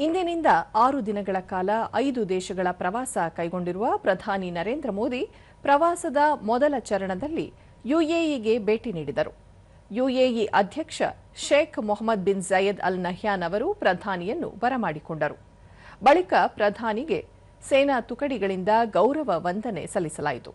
ಇಂದಿನಿಂದ 6 ದಿನಗಳ ಕಾಲ 5 ದೇಶಗಳ ಪ್ರವಾಸ ಕೈಗೊಂಡಿರುವ ಪ್ರಧಾನಿ ನರೇಂದ್ರ ಮೋದಿ ಪ್ರವಾಸದ ಮೊದಲ ಚರಣದಲ್ಲಿ ಯುಎಇಗೆ ಭೇಟಿ ನೀಡಿದರು. ಯುಎಇ ಅಧ್ಯಕ್ಷ Sheikh Mohammed bin Zayed Al Nahyan ಅವರು ಪ್ರಧಾನಿಯನ್ನು ಬರಮಾಡಿಕೊಂಡರು. ಬಳಿಕ ಪ್ರಧಾನಿಗೆ ಸೇನಾ ತುಕಡಿಗಳಿಂದ ಗೌರವ ವಂದನೆ ಸಲ್ಲಿಸಲಾಯಿತು.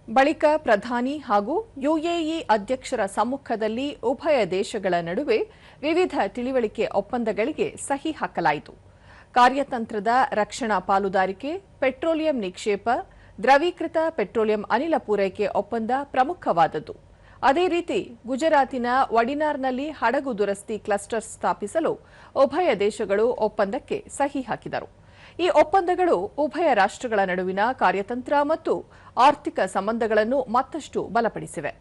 ಬಳಿಕ ಪ್ರಧಾನಿ ಹಾಗೂ ಯುಎಇ ಅಧ್ಯಕ್ಷರ ಸಮ್ಮುಖದಲ್ಲಿ ಉಭಯ ದೇಶಗಳ ನಡುವೆ ವಿವಿಧ ತಿಳಿವಳಿಕೆ ಒಪ್ಪಂದಗಳಿಗೆ ಸಹಿ ಹಾಕಲಾಯಿತು. ಕಾರ್ಯತಂತ್ರದ ರಕ್ಷಣಾ ಪಾಲುದಾರಿಕೆ, ಪೆಟ್ರೋಲಿಯಂ ನಿಕ್ಷೇಪ, ದ್ರವೀಕೃತ ಪೆಟ್ರೋಲಿಯಂ ಅನಿಲ ಪೂರೈಕೆ ಒಪ್ಪಂದ ಪ್ರಮುಖವಾದದ್ದು. ಅದೇ ರೀತಿ ಗುಜರಾತಿನ ವಡಿನಾರ್ನಲ್ಲಿ ಹಡಗು ದುರಸ್ತಿ ಕ್ಲಸ್ಟರ್ ಸ್ಥಾಪಿಸಲು ಉಭಯ ದೇಶಗಳು ಒಪ್ಪಂದಕ್ಕೆ ಸಹಿ ಹಾಕಿದರು. ಈ ಒಪ್ಪಂದಗಳು ಉಭಯ ರಾಷ್ಟ್ರಗಳ ನಡುವಿನ ಕಾರ್ಯತಂತ್ರ ಮತ್ತು ಆರ್ಥಿಕ ಸಂಬಂಧಗಳನ್ನು ಮತ್ತಷ್ಟು ಬಲಪಡಿಸಿವೆ.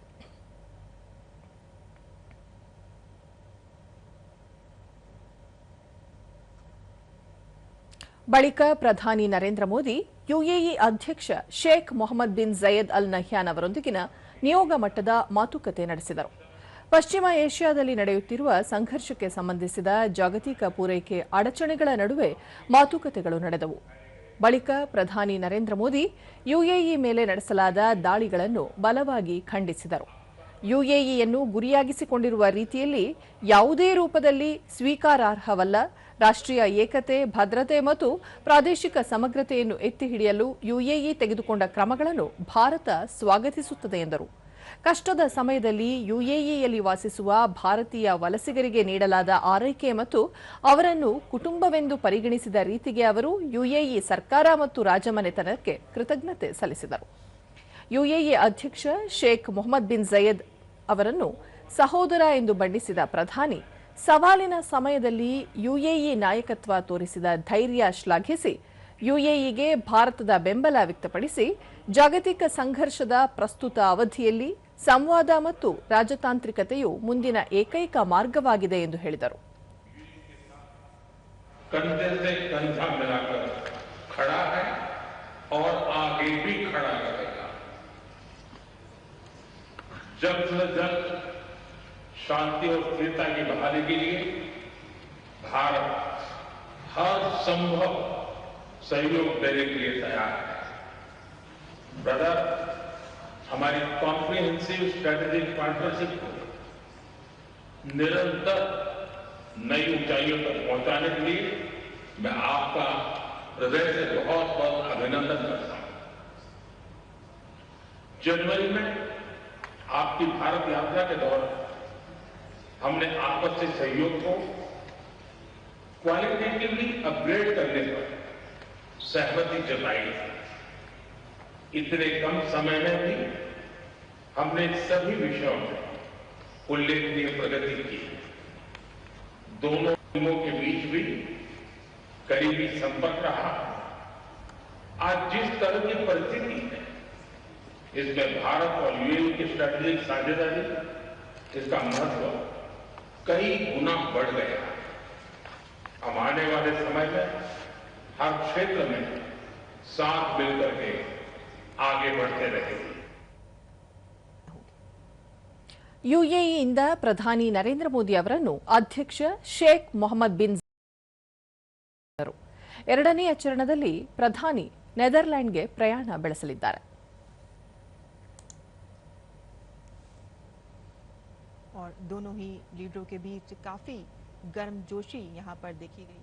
ಬಳಿಕ ಪ್ರಧಾನಿ ನರೇಂದ್ರ ಮೋದಿ ಯುಎಇ ಅಧ್ಯಕ್ಷ Sheikh Mohammed bin Zayed Al Nahyan ಅವರೊಂದಿಗಿನ ನಿಯೋಗ ಮಟ್ಟದ ಮಾತುಕತೆ ನಡೆಸಿದರು. ಪಶ್ಚಿಮ ಏಷ್ಯಾದಲ್ಲಿ ನಡೆಯುತ್ತಿರುವ ಸಂಘರ್ಷಕ್ಕೆ ಸಂಬಂಧಿಸಿದ ಜಾಗತಿಕ ಪೂರೈಕೆ ಅಡಚಣೆಗಳ ನಡುವೆ ಮಾತುಕತೆಗಳು ನಡೆದವು. ಬಳಿಕ ಪ್ರಧಾನಿ ನರೇಂದ್ರ ಮೋದಿ ಯುಎಇ ಮೇಲೆ ನಡೆಸಲಾದ ದಾಳಿಗಳನ್ನು ಬಲವಾಗಿ ಖಂಡಿಸಿದರು. ಯುಎಇಯನ್ನು ಗುರಿಯಾಗಿಸಿಕೊಂಡಿರುವ ರೀತಿಯಲ್ಲಿ ಯಾವುದೇ ರೂಪದಲ್ಲಿ ಸ್ವೀಕಾರಾರ್ಹವಲ್ಲ, ರಾಷ್ಟ್ರೀಯ ಏಕತೆ, ಭದ್ರತೆ ಮತ್ತು ಪ್ರಾದೇಶಿಕ ಸಮಗ್ರತೆಯನ್ನು ಎತ್ತಿ ಹಿಡಿಯಲು ಯುಎಇ ತೆಗೆದುಕೊಂಡ ಕ್ರಮಗಳನ್ನು ಭಾರತ ಸ್ವಾಗತಿಸುತ್ತದೆ ಎಂದರು. ಕಷ್ಟದ ಸಮಯದಲ್ಲಿ ಯುಎಇಯಲ್ಲಿ ವಾಸಿಸುವ ಭಾರತೀಯ ವಲಸಿಗರಿಗೆ ನೀಡಲಾದ ಆರೈಕೆ ಮತ್ತು ಅವರನ್ನು ಕುಟುಂಬವೆಂದು ಪರಿಗಣಿಸಿದ ರೀತಿಗೆ ಅವರು ಯುಎಇ ಸರ್ಕಾರ ಮತ್ತು ರಾಜಮನೆತನಕ್ಕೆ ಕೃತಜ್ಞತೆ ಸಲ್ಲಿಸಿದರು. ಯುಎಇ ಅಧ್ಯಕ್ಷ ಶೇಖ್ ಮೊಹಮ್ಮದ್ ಬಿನ್ ಜಯದ್ ಅವರನ್ನು ಸಹೋದರ ಎಂದು ಬಣ್ಣಿಸಿದ ಪ್ರಧಾನಿ, ಸವಾಲಿನ ಸಮಯದಲ್ಲಿ ಯುಎಇ ನಾಯಕತ್ವ ತೋರಿಸಿದ ಧೈರ್ಯ ಶ್ಲಾಘಿಸಿ ಯುಎಇಗೆ ಭಾರತದ ಬೆಂಬಲ ವ್ಯಕ್ತಪಡಿಸಿ ಜಾಗತಿಕ ಸಂಘರ್ಷದ ಪ್ರಸ್ತುತ ಅವಧಿಯಲ್ಲಿ ಸಂವಾದ ಮತ್ತು ರಾಜತಾಂತ್ರಿಕತೆಯು ಮುಂದಿನ ಏಕೈಕ ಮಾರ್ಗವಾಗಿದೆ ಎಂದು ಹೇಳಿದರು. कंधे से कंधा मिलाकर खड़ा है और आगे भी खड़ा रहेगा. जल्द से जल्द शांति और स्थिरता की बहाली के लिए भारत हर संभव सहयोग देने के लिए तैयार है. ब्रदर, हमारी कॉम्प्रिहेंसिव स्ट्रेटेजिक पार्टनरशिप को निरंतर नई ऊंचाइयों तक पहुंचाने के लिए मैं आपका हृदय से बहुत बहुत अभिनंदन करता हूं. जनवरी में आपकी भारत यात्रा के दौरान हमने आपसी सहयोग को क्वालिटेटिवली अपग्रेड करने पर सहमति जताई. इतने कम समय में भी हमने सभी विषयों में उल्लेखनीय प्रगति की. दोनों टीमों के बीच भी करीबी संपर्क रहा. आज जिस तरह की परिस्थिति है, इसमें भारत और यूएई की स्ट्रेटेजिक साझेदारी, इसका महत्व कई गुना बढ़ गया. हम आने वाले समय में हर क्षेत्र में साथ मिलकर के आगे बढ़ते रहेंगे. ಯುಎಇಯಿಂದ ಪ್ರಧಾನಿ ನರೇಂದ್ರ ಮೋದಿ ಅವರನ್ನು ಅಧ್ಯಕ್ಷ ಶೇಖ್ ಮೊಹಮ್ಮದ್ ಬಿನ್ ಎರಡನೆಯ ಚರಣದಲ್ಲಿ ಪ್ರಧಾನಿ ನೆದರ್ಲ್ಯಾಂಡ್ಗೆ ಪ್ರಯಾಣ ಬೆಳೆಸಲಿದ್ದಾರೆ. और दोनों ही लीडरों के बीच काफी गर्मजोशी यहां पर देखी गई.